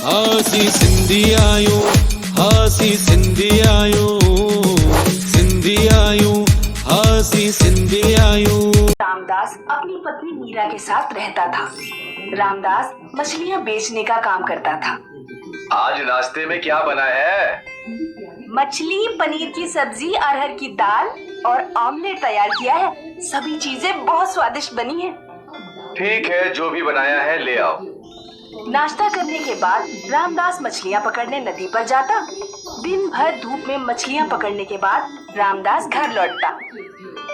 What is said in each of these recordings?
हासी सिंधी आयो, हासी सिंधी आयो, सिंधी आयो, हासी सिंधी आयो। रामदास अपनी पत्नी मीरा के साथ रहता था। रामदास मछलियाँ बेचने का काम करता था। आज नाश्ते में क्या बना है? मछली, पनीर की सब्जी, अरहर की दाल और ऑमलेट तैयार किया है। सभी चीजें बहुत स्वादिष्ट बनी हैं। ठीक है, जो भी बनाया है ले आओ। नाश्ता करने के बाद रामदास मछलियाँ पकड़ने नदी पर जाता। दिन भर धूप में मछलियाँ पकड़ने के बाद रामदास घर लौटता।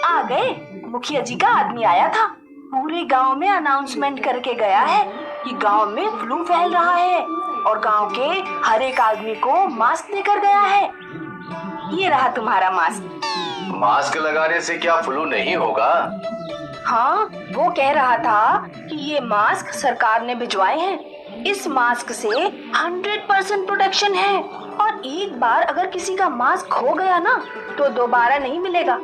आ गए, मुखिया जी का आदमी आया था। पूरे गांव में अनाउंसमेंट करके गया है कि गांव में फ्लू फैल रहा है और गांव के हर एक आदमी को मास्क देकर गया है। ये रहा तुम्हारा मास्क। मास्क लगाने से क्या फ्लू नहीं होगा? हाँ, वो कह रहा था कि ये मास्क सरकार ने भिजवाए हैं। इस मास्क से 100% प्रोटेक्शन है और एक बार अगर किसी का मास्क खो गया ना तो दोबारा नहीं मिलेगा।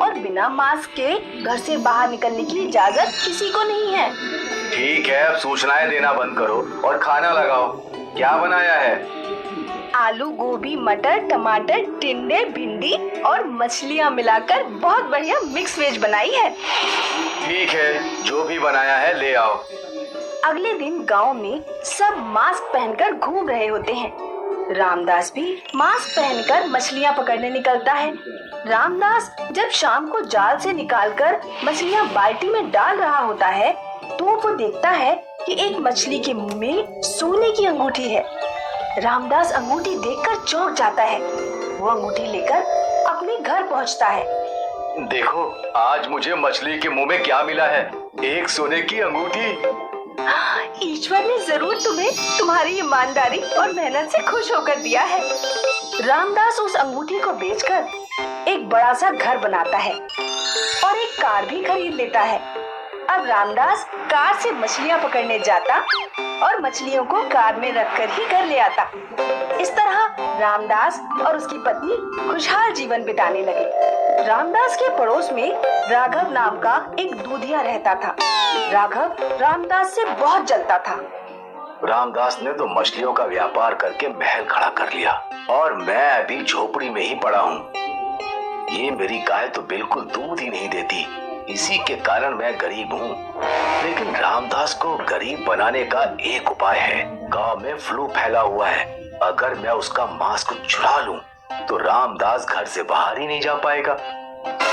और बिना मास्क के घर से बाहर निकलने की इजाजत किसी को नहीं है। ठीक है, अब सूचनाएं देना बंद करो और खाना लगाओ। क्या बनाया है? आलू, गोभी, मटर, टमाटर, टिंडे, भिंडी और मछलियाँ मिलाकर बहुत बढ़िया मिक्स वेज बनाई है। ठीक है, जो भी बनाया है ले आओ। अगले दिन गांव में सब मास्क पहनकर घूम रहे होते हैं। रामदास भी मास्क पहनकर मछलियाँ पकड़ने निकलता है। रामदास जब शाम को जाल से निकालकर मछलियाँ बाल्टी में डाल रहा होता है तो वो देखता है कि एक मछली के मुंह में सोने की अंगूठी है। रामदास अंगूठी देखकर चौंक जाता है। वो अंगूठी लेकर अपने घर पहुंचता है। देखो, आज मुझे मछली के मुंह में क्या मिला है? एक सोने की अंगूठी। ईश्वर ने जरूर तुम्हें तुम्हारी ईमानदारी और मेहनत से खुश होकर दिया है। रामदास उस अंगूठी को बेचकर एक बड़ा सा घर बनाता है और एक कार भी खरीद लेता है। अब रामदास कार से मछलियाँ पकड़ने जाता और मछलियों को कार में रखकर ही घर ले आता। इस तरह रामदास और उसकी पत्नी खुशहाल जीवन बिताने लगे। रामदास के पड़ोस में राघव नाम का एक दूधिया रहता था। राघव रामदास से बहुत जलता था। रामदास ने तो मछलियों का व्यापार करके महल खड़ा कर लिया और मैं अभी झोपड़ी में ही पड़ा हूँ। ये मेरी गाय तो बिल्कुल दूध ही नहीं देती, इसी के कारण मैं गरीब हूँ। लेकिन रामदास को गरीब बनाने का एक उपाय है। गांव में फ्लू फैला हुआ है, अगर मैं उसका मास्क चुरा लूं तो रामदास घर से बाहर ही नहीं जा पाएगा।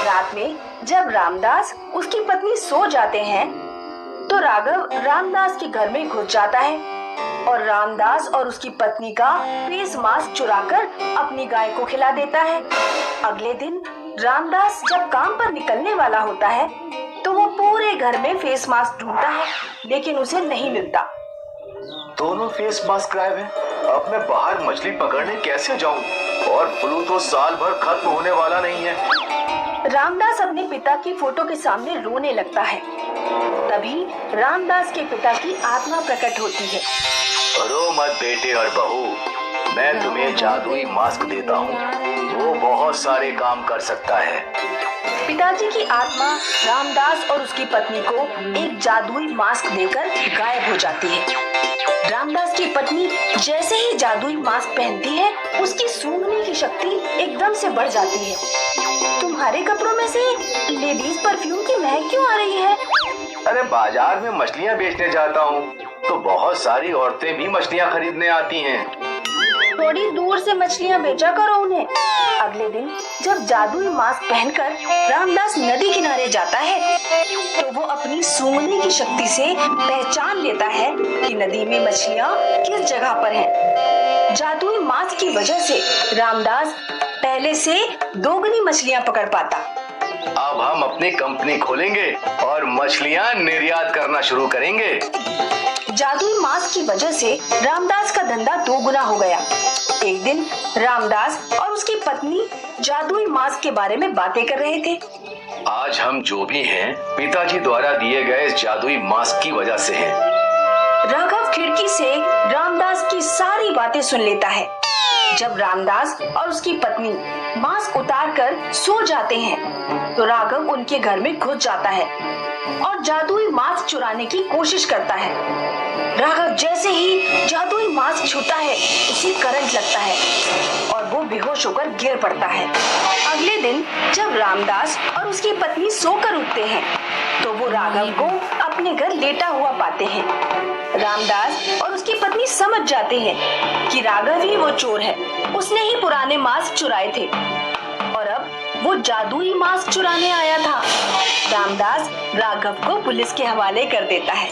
रात में जब रामदास उसकी पत्नी सो जाते हैं तो राघव रामदास के घर में घुस जाता है और रामदास और उसकी पत्नी का फेस मास्क चुराकर अपनी गाय को खिला देता है। अगले दिन रामदास जब काम पर निकलने वाला होता है तो वो पूरे घर में फेस मास्क ढूंढता है, लेकिन उसे नहीं मिलता। दोनों फेस मास्क गायब हैं। अब मैं बाहर मछली पकड़ने कैसे जाऊं? और फ्लू तो साल भर खत्म होने वाला नहीं है। रामदास अपने पिता की फोटो के सामने रोने लगता है। तभी रामदास के पिता की आत्मा प्रकट होती है। रो मत बेटे और बहू, मैं तुम्हें जादुई मास्क देता हूँ, वो बहुत सारे काम कर सकता है। पिताजी की आत्मा रामदास और उसकी पत्नी को एक जादुई मास्क देकर गायब हो जाती है। रामदास की पत्नी जैसे ही जादुई मास्क पहनती है उसकी सूंघने की शक्ति एकदम से बढ़ जाती है। तुम्हारे कपड़ों में से लेडीज परफ्यूम की महक क्यों आ रही है? अरे बाजार में मछलियाँ बेचने जाता हूँ तो बहुत सारी औरतें भी मछलियाँ खरीदने आती हैं। थोड़ी दूर से मछलियाँ बेचा करो उन्हें। अगले दिन जब जादुई मास्क पहनकर रामदास नदी किनारे जाता है तो वो अपनी सूंघने की शक्ति से पहचान लेता है कि नदी में मछलियाँ किस जगह पर हैं। जादुई मास्क की वजह से रामदास पहले से दोगुनी मछलियाँ पकड़ पाता। अब हम अपनी कंपनी खोलेंगे और मछलियाँ निर्यात करना शुरू करेंगे। जादुई मास्क की वजह से रामदास का धंधा दोगुना हो गया। एक दिन रामदास और उसकी पत्नी जादुई मास्क के बारे में बातें कर रहे थे। आज हम जो भी हैं, पिताजी द्वारा दिए गए इस जादुई मास्क की वजह से हैं। राघव खिड़की से रामदास की सारी बातें सुन लेता है। जब रामदास और उसकी पत्नी मास्क उतारकर सो जाते हैं तो राघव उनके घर में घुस जाता है और जादुई मास्क चुराने की कोशिश करता है। राघव जैसे ही जादुई मास्क छूता है उसी करंट लगता है और वो बेहोश होकर गिर पड़ता है। अगले दिन जब रामदास और उसकी पत्नी सोकर उठते हैं तो वो राघव को अपने घर लेटा हुआ पाते हैं। रामदास और उसकी पत्नी समझ जाते हैं कि राघव ही वो चोर है, उसने ही पुराने मास्क चुराए थे और अब वो जादुई मास्क चुराने आया था। रामदास राघव को पुलिस के हवाले कर देता है।